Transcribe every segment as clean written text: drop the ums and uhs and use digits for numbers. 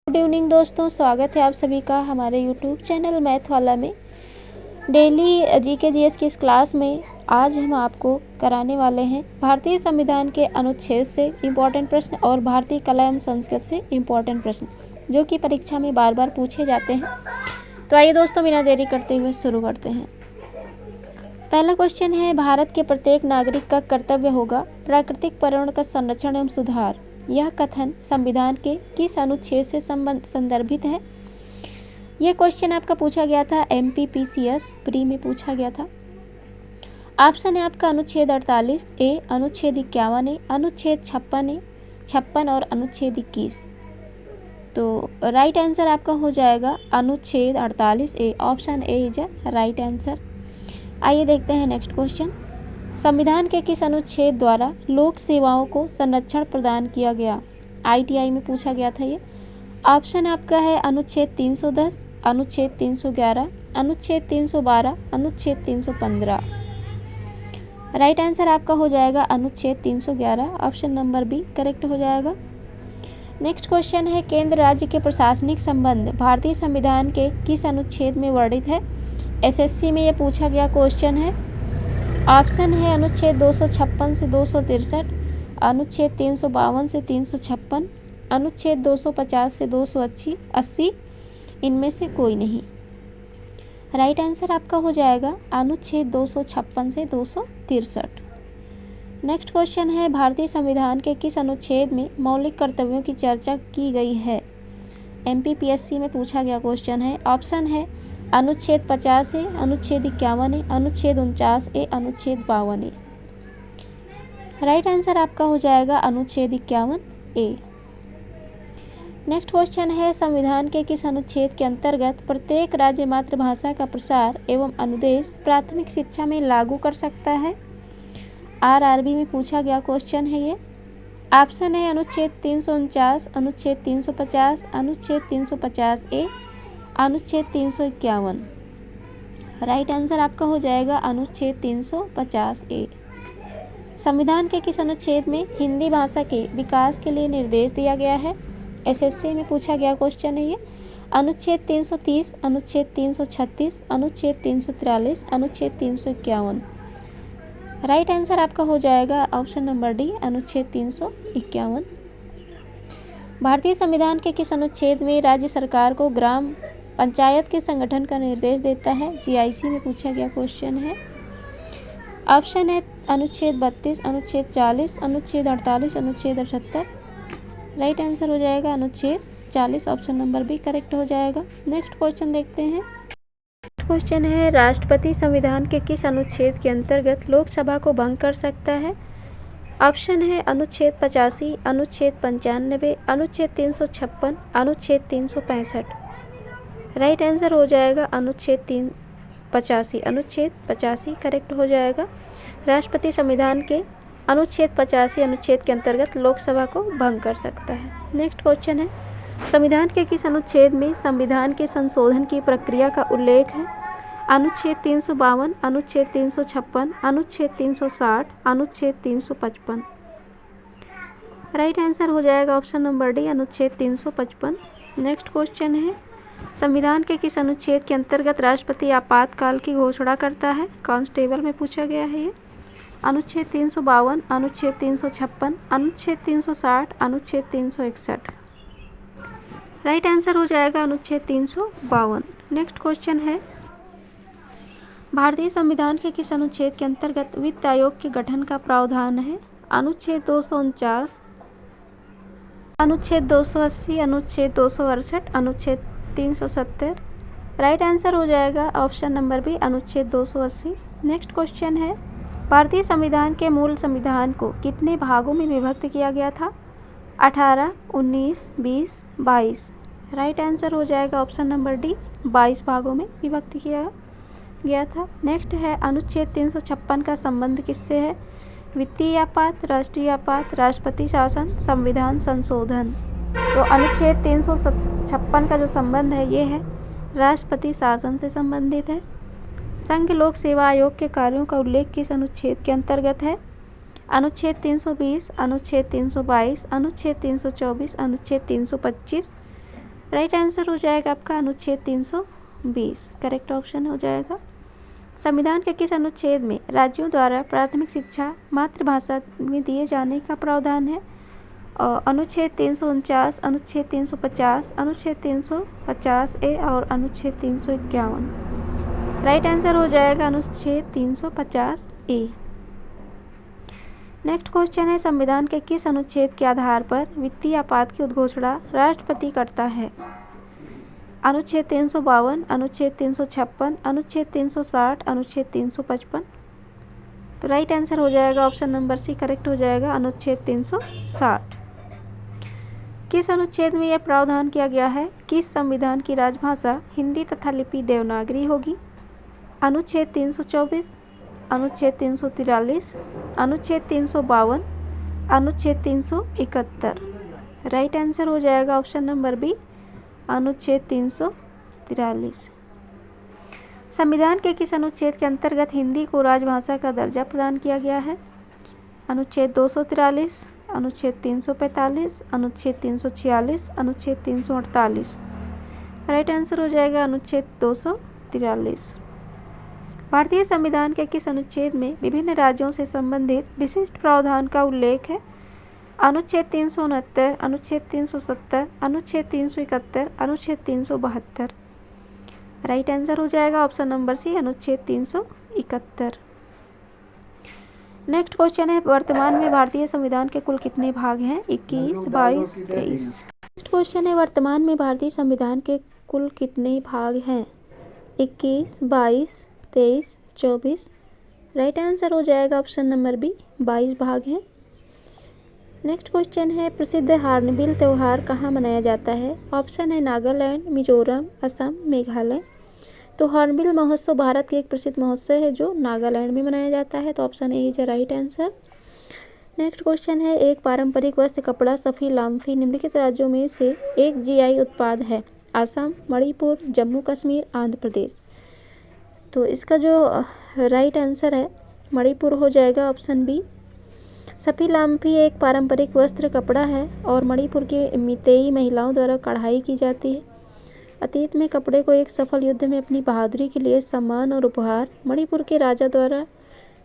Good evening दोस्तों, स्वागत है आप सभी का हमारे यूट्यूब चैनल मैथ वाला में। डेली जीके जीएस की इस क्लास में आज हम आपको कराने वाले हैं भारतीय संविधान के अनुच्छेद से इम्पोर्टेंट प्रश्न और भारतीय कला एवं संस्कृत से इम्पोर्टेंट प्रश्न जो कि परीक्षा में बार बार पूछे जाते हैं। तो आइए दोस्तों, बिना देरी करते हुए शुरू करते हैं। पहला क्वेश्चन है, भारत के प्रत्येक नागरिक का कर्तव्य होगा प्राकृतिक पर्यावरण का संरक्षण एवं सुधार। यह कथन संविधान के किस अनुच्छेद से संदर्भित है? यह क्वेश्चन आपका पूछा गया था MPPCS प्री में पूछा गया था। ऑप्शन है आपका अनुच्छेद 48 ए, अनुच्छेद 51 ए, अनुच्छेद 56 और अनुच्छेद 21। तो राइट आंसर आपका हो जाएगा अनुच्छेद 48 A. Option A is a right answer. आइए देखते हैं नेक्स्ट क्वेश्चन। संविधान के किस अनुच्छेद द्वारा लोक सेवाओं को संरक्षण प्रदान किया गया? ITI में पूछा गया था ये। ऑप्शन आपका है अनुच्छेद 310, अनुच्छेद 311, अनुच्छेद 312, अनुच्छेद 315। राइट आंसर आपका हो जाएगा अनुच्छेद 311। ऑप्शन नंबर बी करेक्ट हो जाएगा। नेक्स्ट क्वेश्चन है, केंद्र राज्य के प्रशासनिक संबंध भारतीय संविधान के किस अनुच्छेद में वर्णित है? SSC में ये पूछा गया क्वेश्चन है। ऑप्शन है अनुच्छेद 256 से 263, अनुच्छेद 352 से 356, अनुच्छेद 250 से 280, इनमें से कोई नहीं। राइट आंसर आपका हो जाएगा अनुच्छेद 256 से 263। नेक्स्ट क्वेश्चन है, भारतीय संविधान के किस अनुच्छेद में मौलिक कर्तव्यों की चर्चा की गई है? MPPSC में पूछा गया क्वेश्चन है। ऑप्शन है अनुच्छेद 50 ए, अनुच्छेद 51 ए, अनुच्छेद 49 ए, अनुच्छेद 52 ए। राइट आंसर आपका हो जाएगा अनुच्छेद 51 ए। नेक्स्ट क्वेश्चन है, संविधान के किस अनुच्छेद के अंतर्गत प्रत्येक राज्य मातृभाषा का प्रसार एवं अनुदेश प्राथमिक शिक्षा में लागू कर सकता है? RRB में पूछा गया क्वेश्चन है ये। ऑप्शन है अनुच्छेद 349, अनुच्छेद 350, अनुच्छेद 350 ए, अनुच्छेद 351। राइट आंसर आपका हो जाएगा अनुच्छेद 350 ए। संविधान के किस अनुच्छेद में हिंदी भाषा के विकास के लिए निर्देश दिया गया है? SSC में पूछा गया क्वेश्चन है ये। अनुच्छेद 330, अनुच्छेद 336, अनुच्छेद 343, अनुच्छेद 351। राइट आंसर आपका हो जाएगा ऑप्शन नंबर डी अनुच्छेद 351। भारतीय संविधान के किस अनुच्छेद में राज्य सरकार को ग्राम पंचायत के संगठन का निर्देश देता है? GIC में पूछा गया क्वेश्चन है। ऑप्शन है अनुच्छेद 32, अनुच्छेद 40, अनुच्छेद 48, अनुच्छेद 78। राइट आंसर हो जाएगा अनुच्छेद 40। ऑप्शन नंबर बी करेक्ट हो जाएगा। नेक्स्ट क्वेश्चन देखते हैं। क्वेश्चन है, राष्ट्रपति संविधान के किस अनुच्छेद के अंतर्गत लोकसभा को भंग कर सकता है? ऑप्शन है अनुच्छेद 85, अनुच्छेद 95, अनुच्छेद 356, अनुच्छेद 365। राइट आंसर हो जाएगा अनुच्छेद 385। अनुच्छेद 85 करेक्ट हो जाएगा। राष्ट्रपति संविधान के अनुच्छेद 85 अनुच्छेद के अंतर्गत लोकसभा को भंग कर सकता है। नेक्स्ट क्वेश्चन है, संविधान के किस अनुच्छेद में संविधान के संशोधन की प्रक्रिया का उल्लेख है? अनुच्छेद 352, अनुच्छेद 356, अनुच्छेद 360, अनुच्छेद 355। राइट आंसर हो जाएगा ऑप्शन नंबर डी अनुच्छेद 355। नेक्स्ट क्वेश्चन है, संविधान के किस अनुच्छेद के अंतर्गत राष्ट्रपति आपातकाल की घोषणा करता है? कांस्टेबल में पूछा गया है ये। अनुच्छेद 352, अनुच्छेद 356, अनुच्छेद 360, अनुच्छेद 361। राइट आंसर हो जाएगा अनुच्छेद 352। नेक्स्ट क्वेश्चन है, भारतीय संविधान के किस अनुच्छेद के अंतर्गत वित्त आयोग के गठन का प्रावधान है? अनुच्छेद 249, अनुच्छेद 280, अनुच्छेद 268, अनुच्छेद 370। राइट आंसर हो जाएगा ऑप्शन नंबर बी अनुच्छेद 280। नेक्स्ट क्वेश्चन है, भारतीय संविधान के मूल संविधान को कितने भागों में विभक्त किया गया था? 18, 19, 20, 22। राइट आंसर हो जाएगा ऑप्शन नंबर डी 22 भागों में विभक्त किया गया था। नेक्स्ट है, अनुच्छेद 356 का संबंध किससे है? वित्तीय आपात, राष्ट्रीय आपात, राष्ट्रपति शासन, संविधान संशोधन। तो अनुच्छेद 356 का जो संबंध है ये है राष्ट्रपति शासन से संबंधित है। संघ लोक सेवा आयोग के कार्यों का उल्लेख किस अनुच्छेद के अंतर्गत है? अनुच्छेद 320, अनुच्छेद 322, अनुच्छेद 324, अनुच्छेद 325। राइट आंसर हो जाएगा आपका अनुच्छेद 320, करेक्ट ऑप्शन हो जाएगा। संविधान के किस अनुच्छेद में राज्यों द्वारा प्राथमिक शिक्षा मातृभाषा में दिए जाने का प्रावधान है? अनुच्छेद 349, अनुच्छेद 350, अनुच्छेद 350A और अनुच्छेद 351। राइट आंसर हो जाएगा अनुच्छेद 350A। नेक्स्ट क्वेश्चन है, संविधान के किस अनुच्छेद के आधार पर वित्तीय आपात की उद्घोषणा राष्ट्रपति करता है? अनुच्छेद 352, अनुच्छेद 356, अनुच्छेद 360, अनुच्छेद 355। तो राइट आंसर हो जाएगा ऑप्शन नंबर सी, करेक्ट हो जाएगा अनुच्छेद 360। किस अनुच्छेद में यह प्रावधान किया गया है कि संविधान की राजभाषा हिंदी तथा लिपि देवनागरी होगी? अनुच्छेद 324, अनुच्छेद 343, अनुच्छेद 352, अनुच्छेद 371। राइट आंसर हो जाएगा ऑप्शन नंबर बी, अनुच्छेद 343। संविधान के किस अनुच्छेद के अंतर्गत हिंदी को राजभाषा का दर्जा प्रदान किया गया है? अनुच्छेद 243, अनुच्छेद 345, अनुच्छेद 346, अनुच्छेद 348। राइट आंसर हो जाएगा अनुच्छेद 243। भारतीय संविधान के किस अनुच्छेद में विभिन्न राज्यों से संबंधित विशिष्ट प्रावधान का उल्लेख है? अनुच्छेद 369, अनुच्छेद 370, अनुच्छेद 371, अनुच्छेद 372। राइट आंसर हो जाएगा ऑप्शन नंबर सी, अनुच्छेद 371। नेक्स्ट क्वेश्चन है, वर्तमान में भारतीय संविधान के कुल कितने भाग हैं? 21, 22, 23। नेक्स्ट क्वेश्चन है, वर्तमान में भारतीय संविधान के कुल कितने भाग हैं? 21, 22, 23, 24। राइट आंसर हो जाएगा ऑप्शन नंबर बी, 22 भाग हैं। नेक्स्ट क्वेश्चन है, प्रसिद्ध हॉर्नबिल त्यौहार कहाँ मनाया जाता है? ऑप्शन है नागालैंड, मिजोरम, असम, मेघालय। तो हॉर्नबिल महोत्सव भारत के एक प्रसिद्ध महोत्सव है जो नागालैंड में मनाया जाता है। तो option A is right answer. Next question है, एक पारंपरिक वस्त्र कपड़ा सफ़ी लाम्फी निम्नलिखित राज्यों में से एक जीआई उत्पाद है? असम, मणिपुर, जम्मू कश्मीर, आंध्र प्रदेश। तो इसका जो राइट आंसर है मणिपुर हो जाएगा, ऑप्शन बी। सफ़ी लाम्फी एक पारंपरिक वस्त्र कपड़ा है और मणिपुर के मीतेई महिलाओं द्वारा कढ़ाई की जाती है। अतीत में कपड़े को एक सफल युद्ध में अपनी बहादुरी के लिए सम्मान और उपहार, मणिपुर के राजा द्वारा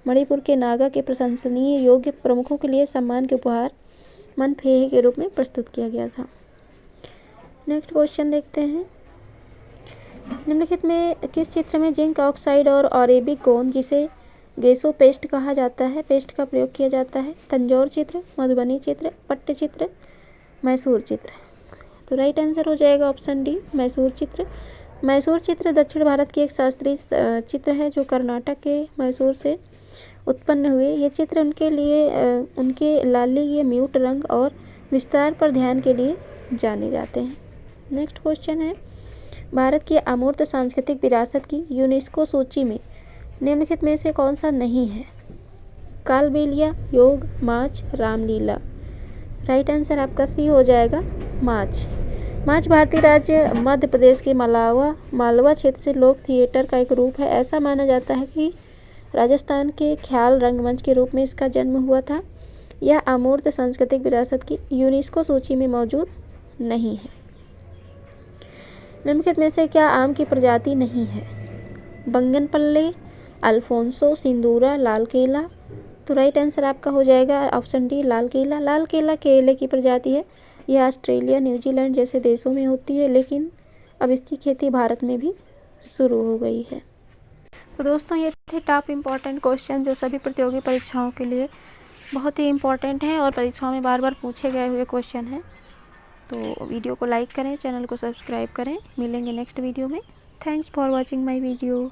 मणिपुर के नागा के प्रशंसनीय योग्य प्रमुखों के लिए सम्मान के उपहार मनफेही के रूप में प्रस्तुत किया गया था। नेक्स्ट क्वेश्चन देखते हैं, निम्नलिखित में किस चित्र में जिंक ऑक्साइड और अरेबिक गोंद जिसे गेसो पेस्ट कहा जाता है पेस्ट का प्रयोग किया जाता है? तंजौर चित्र, मधुबनी चित्र, पट्टचित्र, मैसूर चित्र। तो राइट आंसर हो जाएगा ऑप्शन डी, मैसूर चित्र। मैसूर चित्र दक्षिण भारत की एक शास्त्रीय चित्र है जो कर्नाटक के मैसूर से उत्पन्न हुए। ये चित्र उनके लालीय म्यूट रंग और विस्तार पर ध्यान के लिए जाने जाते हैं। नेक्स्ट क्वेश्चन है, भारत की अमूर्त सांस्कृतिक विरासत की यूनेस्को सूची में निम्नलिखित में से कौन सा नहीं है? कालबेलिया, योग, माच, रामलीला। राइट आंसर आपका सी हो जाएगा, माच। माच भारतीय राज्य मध्य प्रदेश के मालवा क्षेत्र से लोक थिएटर का एक रूप है। ऐसा माना जाता है कि राजस्थान के ख्याल रंगमंच के रूप में इसका जन्म हुआ था। यह अमूर्त सांस्कृतिक विरासत की यूनेस्को सूची में मौजूद नहीं है। निम्नलिखित में से क्या आम की प्रजाति नहीं है? बंगनपल्ले, अल्फोंसो, सिंदूरा, लाल केला। तो राइट आंसर आपका हो जाएगा ऑप्शन डी, लाल केला। लाल केला केले की प्रजाति है। यह ऑस्ट्रेलिया, न्यूजीलैंड जैसे देशों में होती है, लेकिन अब इसकी खेती भारत में भी शुरू हो गई है। तो दोस्तों ये थे टॉप इम्पॉर्टेंट क्वेश्चन जो सभी प्रतियोगी परीक्षाओं के लिए बहुत ही इम्पॉर्टेंट हैं और परीक्षाओं में बार बार पूछे गए हुए क्वेश्चन हैं। तो वीडियो को लाइक करें, चैनल को सब्सक्राइब करें। मिलेंगे नेक्स्ट वीडियो में। Thanks for watching my video.